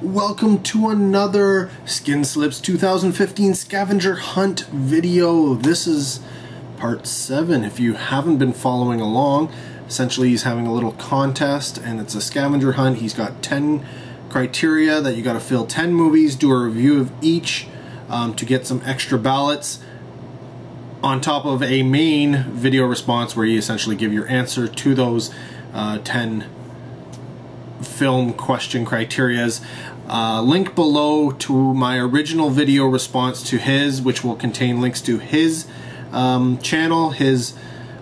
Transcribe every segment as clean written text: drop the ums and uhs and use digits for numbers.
Welcome to another Skinslip's 2015 Scavenger Hunt video. This is part 7 if you haven't been following along. Essentially he's having a little contest and it's a scavenger hunt. He's got 10 criteria that you got to fill 10 movies, do a review of each to get some extra ballots on top of a main video response where you essentially give your answer to those 10 film question criterias. Link below to my original video response to his, which will contain links to his channel, his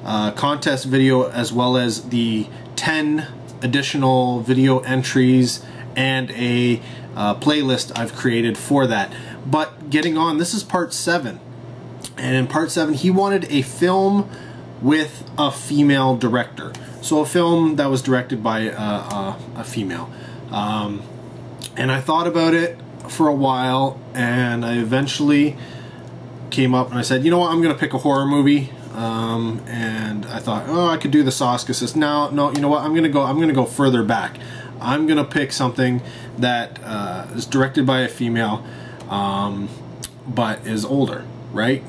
contest video, as well as the 10 additional video entries and a playlist I've created for that. But getting on, this is part 7. And in part 7 he wanted a film with a female director. So a film that was directed by a female. And I thought about it for a while, and I eventually came up and I said, you know what, I'm going to pick a horror movie. And I thought, oh, I could do the Oscar assist. No, you know what, I'm going to go further back. I'm going to pick something that is directed by a female, but is older, right?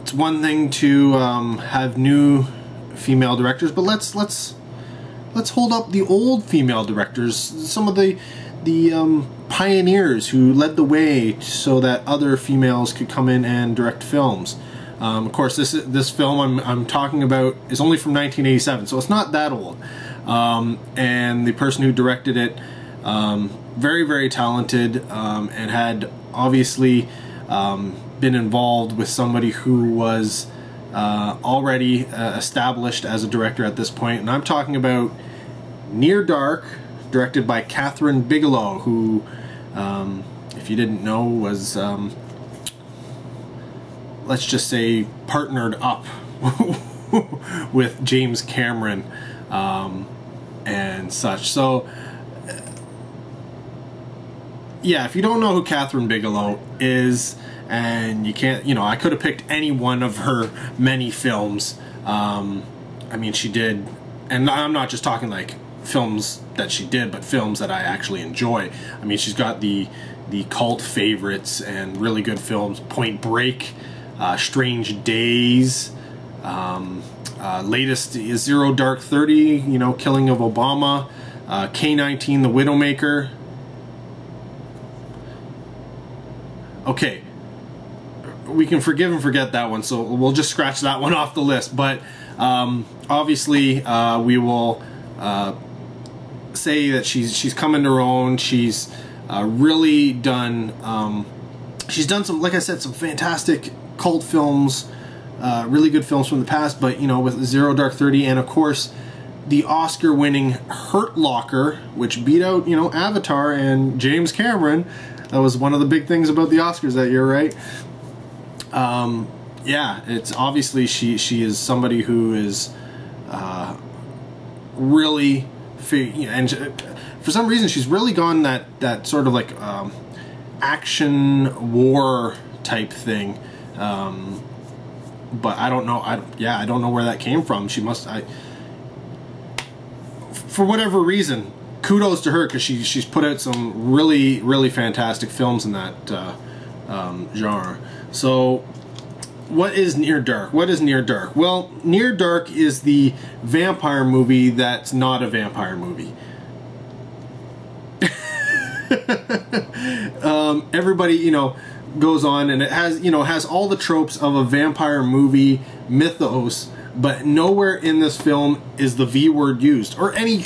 It's one thing to have new female directors, but let's hold up the old female directors, some of the pioneers who led the way so that other females could come in and direct films. Of course, this film I'm talking about is only from 1987, so it's not that old. And the person who directed it, very, very talented, and had obviously been involved with somebody who was already established as a director at this point. And I'm talking about Near Dark, directed by Kathryn Bigelow, who, if you didn't know, was, let's just say, partnered up with James Cameron and such. So, yeah, if you don't know who Kathryn Bigelow is, and you can't, you know, I could have picked any one of her many films. I mean, she did, and I'm not just talking like films that she did, but films that I actually enjoy. I mean, she's got the cult favorites and really good films: Point Break, Strange Days, latest is Zero Dark 30, you know, Killing of Obama, K-19, The Widowmaker. Okay, we can forgive and forget that one, so we'll just scratch that one off the list. But obviously we will say that she's come into her own. She's really done she's done some, like I said, some fantastic cult films, really good films from the past. But you know, with Zero Dark 30, and of course the Oscar-winning Hurt Locker, which beat out, you know, Avatar and James Cameron. That was one of the big things about the Oscars that year, right? Yeah, it's obviously she is somebody who is really, and for some reason she's really gone that sort of like action war type thing. But I don't know. I don't know where that came from. She must. For whatever reason, kudos to her, because she's put out some really fantastic films in that genre. So, what is Near Dark? What is Near Dark? Well, Near Dark is the vampire movie that's not a vampire movie. Everybody, you know, goes on, and it has, you know, has all the tropes of a vampire movie mythos, but nowhere in this film is the V word used, or any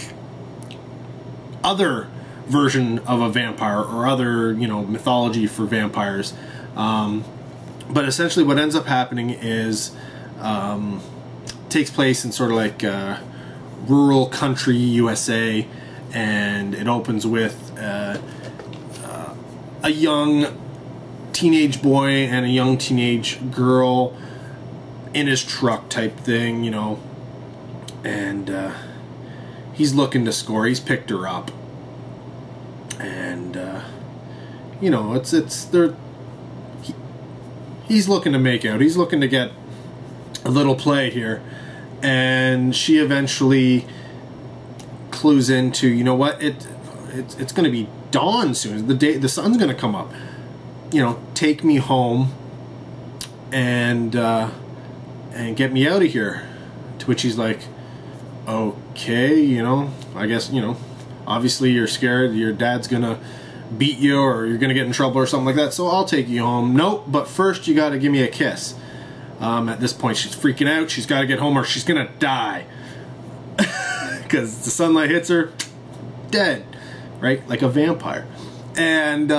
other version of a vampire or other, you know, mythology for vampires. But essentially what ends up happening is takes place in sort of like rural country USA, and it opens with a young teenage boy and a young teenage girl in his truck type thing, you know, and he's looking to score. He's picked her up, and you know, he's looking to make out. He's looking to get a little play here, and she eventually clues into, you know what, it's going to be dawn soon. The sun's going to come up. You know, take me home and get me out of here. To which he's like, okay, you know, I guess, you know, obviously you're scared your dad's gonna beat you or you're gonna get in trouble or something like that, so I'll take you home. Nope, but first you gotta give me a kiss. At this point she's freaking out. She's gotta get home or she's gonna die. Because the sunlight hits her, dead, right? Like a vampire. And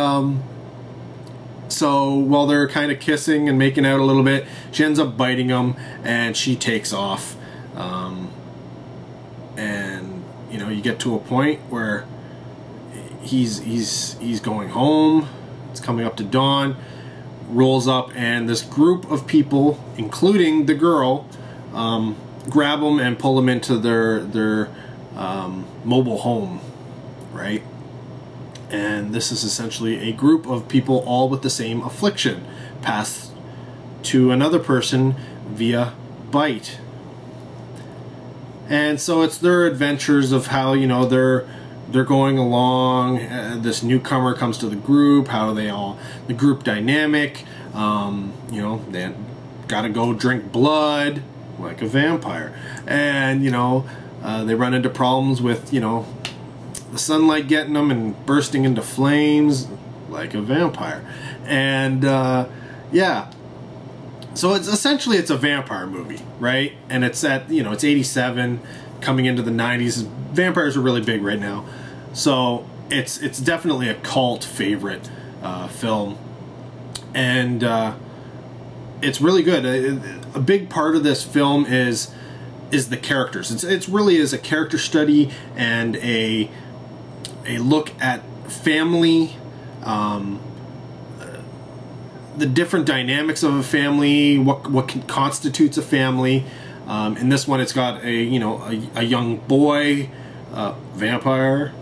so while they're kind of kissing and making out a little bit, she ends up biting him and she takes off. And you know, you get to a point where he's going home. It's coming up to dawn. Rolls up, and this group of people, including the girl, grab him and pull him into their mobile home, right? And this is essentially a group of people all with the same affliction, passed to another person via bite. And so it's their adventures of how, you know, they're going along. This newcomer comes to the group, how they all, the group dynamic, you know, they gotta go drink blood like a vampire. And, you know, they run into problems with, you know, the sunlight getting them and bursting into flames like a vampire. And, yeah. So it's essentially, it's a vampire movie, right? And it's at, you know, it's 87, coming into the 90s. Vampires are really big right now. So it's definitely a cult favorite film. And it's really good. A big part of this film is the characters. It's really is a character study and a look at family, the different dynamics of a family, what constitutes a family. In this one, it's got a young boy vampire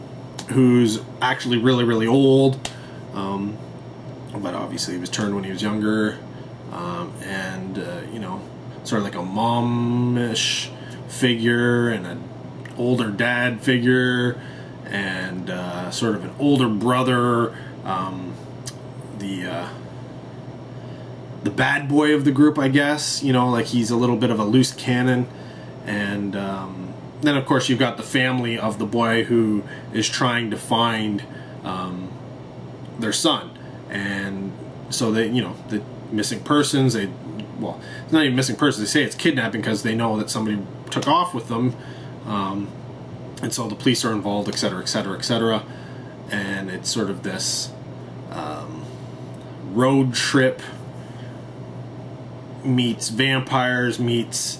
who's actually really old, but obviously he was turned when he was younger, and you know, sort of like a momish figure and an older dad figure, and sort of an older brother, the bad boy of the group, I guess. You know, like he's a little bit of a loose cannon. And then of course you've got the family of the boy who is trying to find their son. And so they, you know, the missing persons, well, it's not even missing persons, they say it's kidnapping because they know that somebody took off with them. And so the police are involved, etc., etc., etc. And it's sort of this road trip meets vampires meets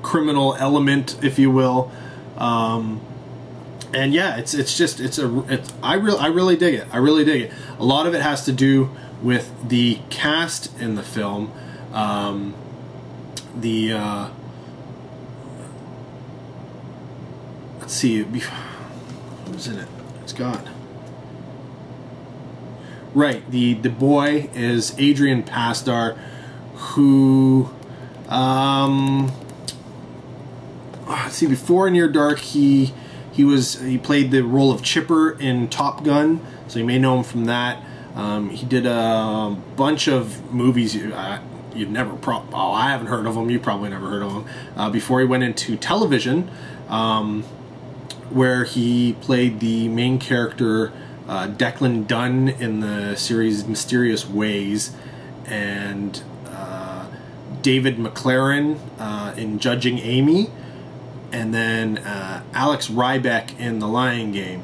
criminal element, if you will. And yeah, I really dig it. I really dig it. A lot of it has to do with the cast in the film. Let's see, who's in it? It's got, right, the boy is Adrian Pasdar, who let's see, before Near Dark he played the role of Chipper in Top Gun, so you may know him from that. He did a bunch of movies you've never I haven't heard of them, you probably never heard of them, before he went into television, where he played the main character Declan Dunn in the series Mysterious Ways, and David McLaren in Judging Amy, and then Alex Rybeck in The Lion Game.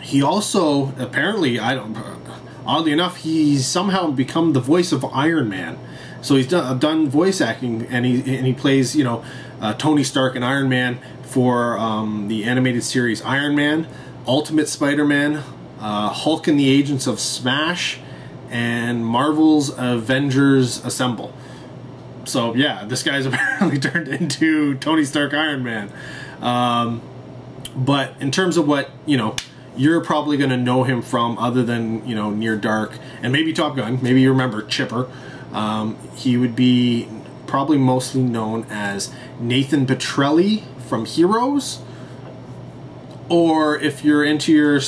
He also, apparently, oddly enough, he's somehow become the voice of Iron Man. So he's done voice acting, and he plays, you know, Tony Stark and Iron Man for the animated series Iron Man, Ultimate Spider-Man, Hulk and the Agents of Smash, and Marvel's Avengers Assemble. So yeah, this guy's apparently turned into Tony Stark Iron Man. But in terms of what, you know, you're probably going to know him from, other than, you know, Near Dark and maybe Top Gun, maybe you remember Chipper, he would be probably mostly known as Nathan Petrelli from Heroes. Or if you're into your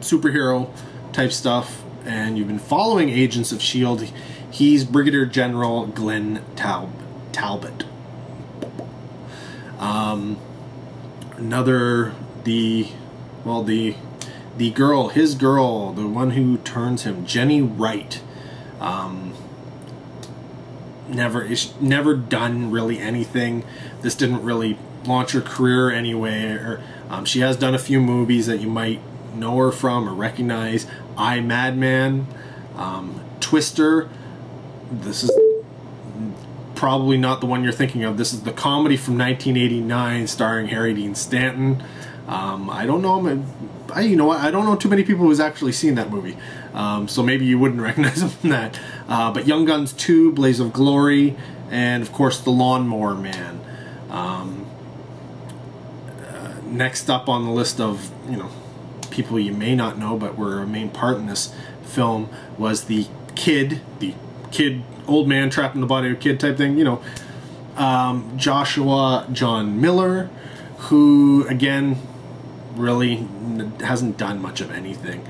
superhero type stuff and you've been following Agents of S.H.I.E.L.D., he's Brigadier General Glenn Talbot. The girl, his girl, the one who turns him, Jenny Wright. Never done really anything. This didn't really launch her career anywhere. She has done a few movies that you might know her from or recognize. I, Madman, Twister. This is probably not the one you're thinking of. This is the comedy from 1989 starring Harry Dean Stanton. I don't know. You know what? I don't know too many people who's actually seen that movie, so maybe you wouldn't recognize him from that. But Young Guns 2, Blaze of Glory, and of course The Lawnmower Man. Next up on the list of people you may not know but were a main part in this film was the kid, old man trapped in the body of a kid type thing. Joshua John Miller, who again really hasn't done much of anything,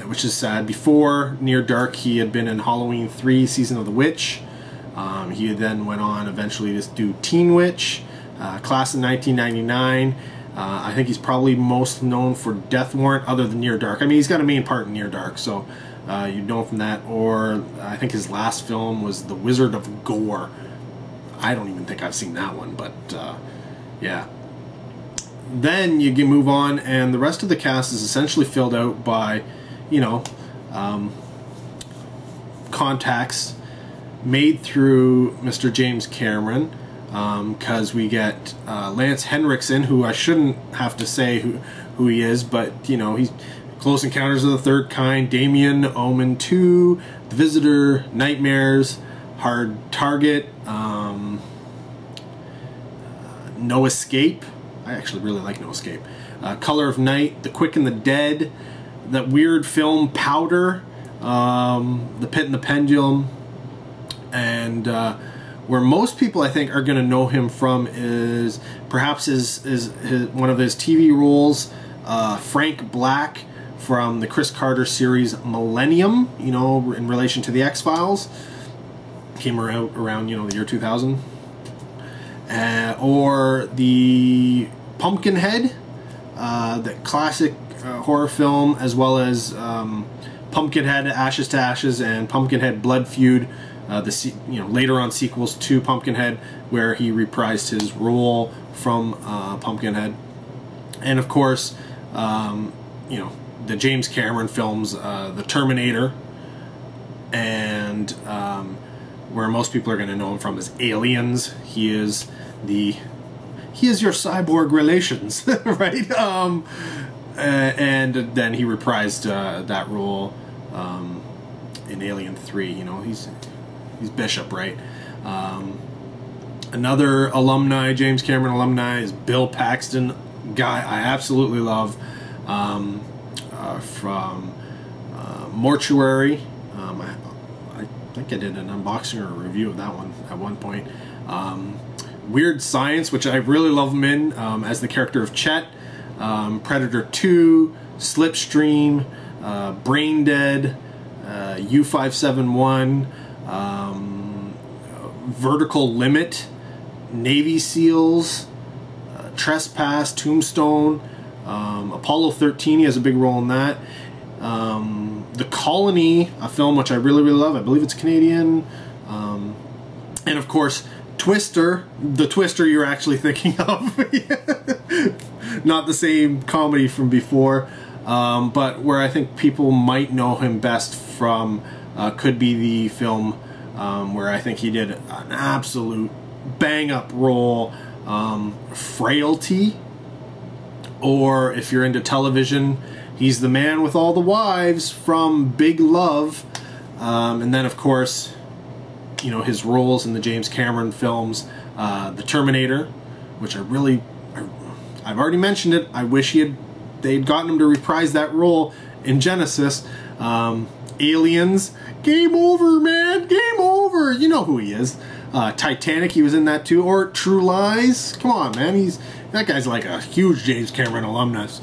which is sad. Before Near Dark, he had been in Halloween 3 Season of the Witch. He then went on eventually to do Teen Witch, Class in 1999. I think he's probably most known for Death Warrant other than Near Dark. I mean, he's got a main part in Near Dark, so you'd know him from that. Or I think his last film was The Wizard of Gore. I don't even think I've seen that one, but yeah. Then you can move on, and the rest of the cast is essentially filled out by, contacts made through Mr. James Cameron, because we get Lance Henriksen, who I shouldn't have to say who he is, but he's Close Encounters of the Third Kind, Damien, Omen 2, The Visitor, Nightmares, Hard Target, No Escape. I actually really like No Escape. Color of Night, The Quick and the Dead, that weird film Powder, The Pit and the Pendulum, and where most people I think are going to know him from is perhaps his one of his TV roles, Frank Black from the Chris Carter series Millennium, in relation to the X-Files. Came around the year 2000. Or the Pumpkinhead, the classic horror film, as well as Pumpkinhead Ashes to Ashes and Pumpkinhead Blood Feud, later on sequels to Pumpkinhead, where he reprised his role from Pumpkinhead. And of course, the James Cameron films, The Terminator, and where most people are going to know him from is Aliens. He is your cyborg relations, right? And then he reprised that role in Alien 3. He's Bishop, right? Another alumni, James Cameron alumni, is Bill Paxton, guy I absolutely love, from Mortuary. I think I did an unboxing or a review of that one at one point. Weird Science, which I really love him in, as the character of Chet. Predator 2, Slipstream, Brain Dead, U-571, Vertical Limit, Navy SEALs, Trespass, Tombstone, Apollo 13, he has a big role in that. The Colony, a film which I really love, I believe it's Canadian. And of course, Twister, the Twister you're actually thinking of. Not the same comedy from before, but where I think people might know him best from could be the film where I think he did an absolute bang-up role, Frailty. Or if you're into television, he's the man with all the wives from Big Love. And then of course, his roles in the James Cameron films, The Terminator, which I've already mentioned it. I wish they'd gotten him to reprise that role in Genesis. Aliens, game over, man, game over. You know who he is. Titanic, he was in that too. Or True Lies. Come on, man, that guy's like a huge James Cameron alumnus.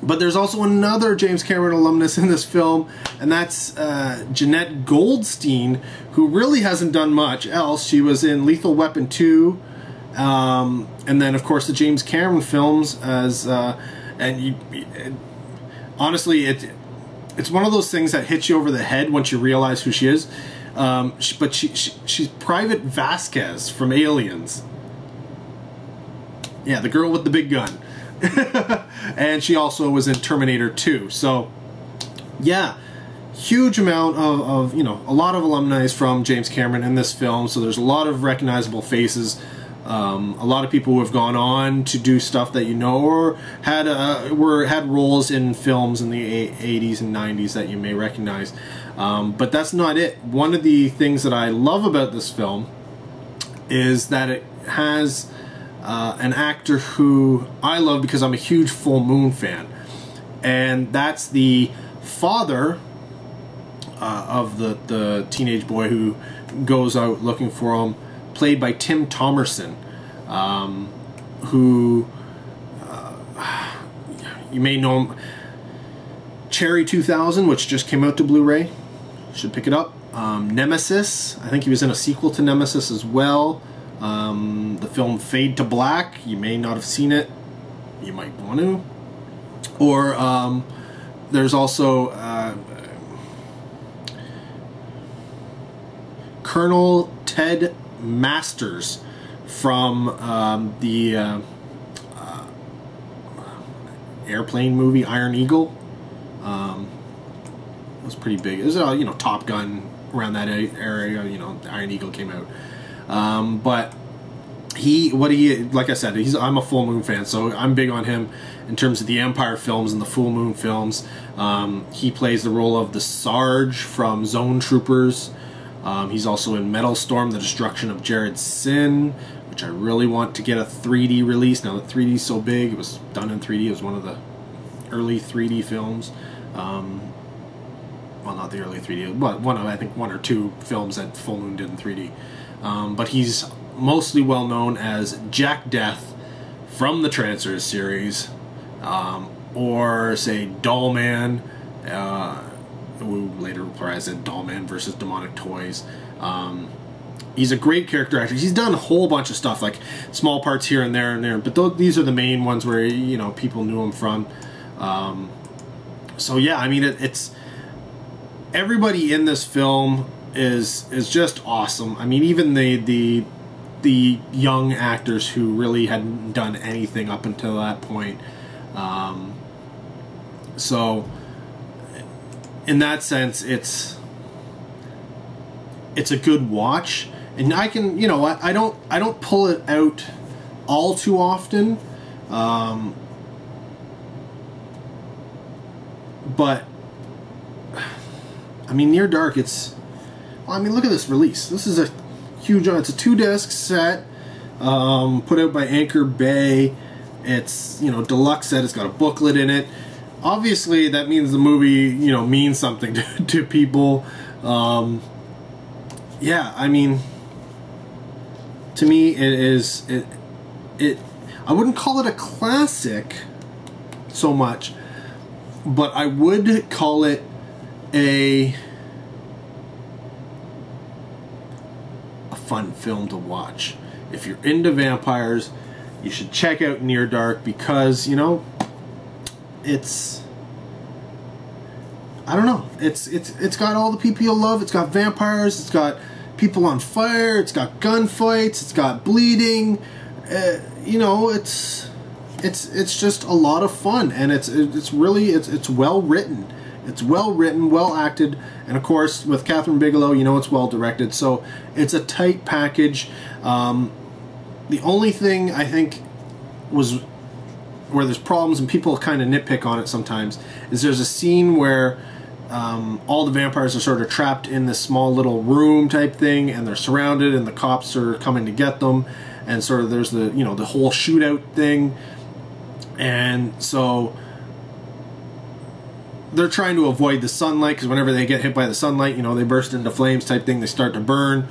But there's also another James Cameron alumnus in this film, and that's Jeanette Goldstein, who really hasn't done much else. She was in Lethal Weapon 2, and then of course the James Cameron films as honestly it's one of those things that hits you over the head once you realize who she is. But she's Private Vasquez from Aliens. Yeah, the girl with the big gun. And she also was in Terminator 2. So yeah, huge amount of you know, a lot of alumni from James Cameron in this film. So there's a lot of recognizable faces. A lot of people who have gone on to do stuff that you know, or had roles in films in the 80s and 90s that you may recognize. But that's not it. One of the things that I love about this film is that it has an actor who I love because I'm a huge Full Moon fan, and that's the father of the teenage boy who goes out looking for him, played by Tim Thomerson, who you may know him. Cherry 2000, which just came out to Blu-ray, should pick it up. Nemesis, I think he was in a sequel to Nemesis as well. The film Fade to Black, you may not have seen it, you might want to. Or there's also Colonel Ted Masters from the airplane movie Iron Eagle. It was pretty big. It was you know, Top Gun around that area. You know, Iron Eagle came out. But like I said, I'm a Full Moon fan, so I'm big on him in terms of the Empire films and the Full Moon films. He plays the role of the Sarge from Zone Troopers. He's also in Metal Storm: The Destruction of Jared Sin, which I really want to get a 3D release now that 3D is so big. It was done in 3D. It was one of the early 3D films. Well, not the early 3D, but I think one or two films that Full Moon did in 3D. But he's mostly well known as Jack Death from the Trancers series, or say Dollman, who later reprised as Dollman versus Demonic Toys. He's a great character actor. He's done a whole bunch of stuff, like small parts here and there, but these are the main ones where, you know, people knew him from. So yeah, I mean, it's everybody in this film is just awesome. I mean, even the young actors who really hadn't done anything up until that point. So in that sense, it's a good watch, and I can, you know, I don't pull it out all too often, but I mean, Near Dark, well, I mean, look at this release. This is a huge, it's a 2-disc set, put out by Anchor Bay. It's, you know, deluxe set. It's got a booklet in it. Obviously, that means the movie, you know, means something to people. Yeah, I mean, to me, I wouldn't call it a classic so much, but I would call it a fun film to watch. If you're into vampires, you should check out Near Dark, because, you know, it's, I don't know, it's got all the people you'll love. It's got vampires, it's got people on fire, it's got gunfights, it's got bleeding. You know, it's just a lot of fun, and it's really well written. It's well written, well acted, and of course with Kathryn Bigelow, you know, it's well directed. So it's a tight package. The only thing I think was where there's problems, and people kind of nitpick on it sometimes, is there's a scene where all the vampires are sort of trapped in this small little room type thing, and they're surrounded, and the cops are coming to get them, and sort of there's the, you know, the whole shootout thing. And so they're trying to avoid the sunlight, because whenever they get hit by the sunlight, you know, they burst into flames type thing, they start to burn.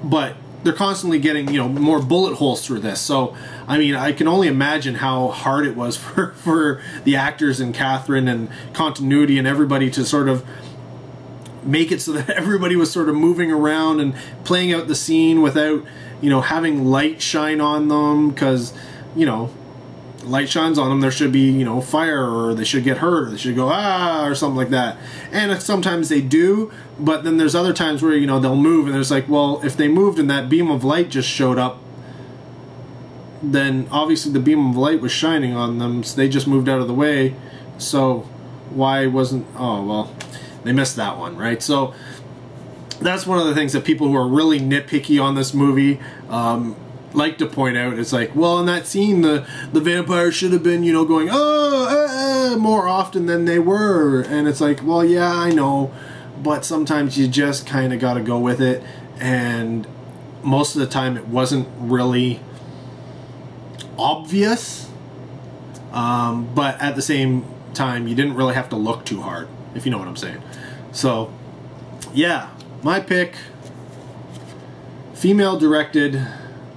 But they're constantly getting, you know, more bullet holes through this. So, I mean, I can only imagine how hard it was for the actors and Kathryn and continuity and everybody to sort of make it so that everybody was sort of moving around and playing out the scene without, you know, having light shine on them, because, you know, light shines on them, there should be, you know, fire, or they should get hurt, or they should go ah, or something like that. And sometimes they do, but then there's other times where, you know, they'll move, and there's like, well, if they moved and that beam of light just showed up, then obviously the beam of light was shining on them, so they just moved out of the way. So why wasn't, oh well, they missed that one, right? So that's one of the things that people who are really nitpicky on this movie like to point out. It's like, well, in that scene, the vampires should have been, you know, going more often than they were. And it's like, well, yeah, I know, but sometimes you just kind of got to go with it. And most of the time, it wasn't really obvious. But at the same time, you didn't really have to look too hard, if you know what I'm saying. So, yeah, my pick, female directed,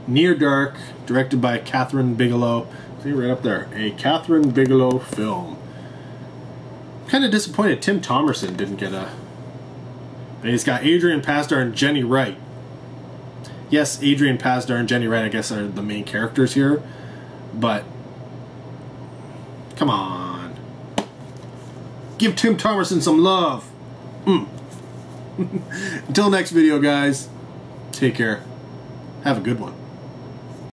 Near Dark, directed by Kathryn Bigelow. See, right up there, a Kathryn Bigelow film. Kind of disappointed Tim Thomerson didn't get a... And he's got Adrian Pasdar and Jenny Wright. Yes, Adrian Pasdar and Jenny Wright, I guess, are the main characters here. But, come on. Give Tim Thomerson some love. Until next video, guys. Take care. Have a good one.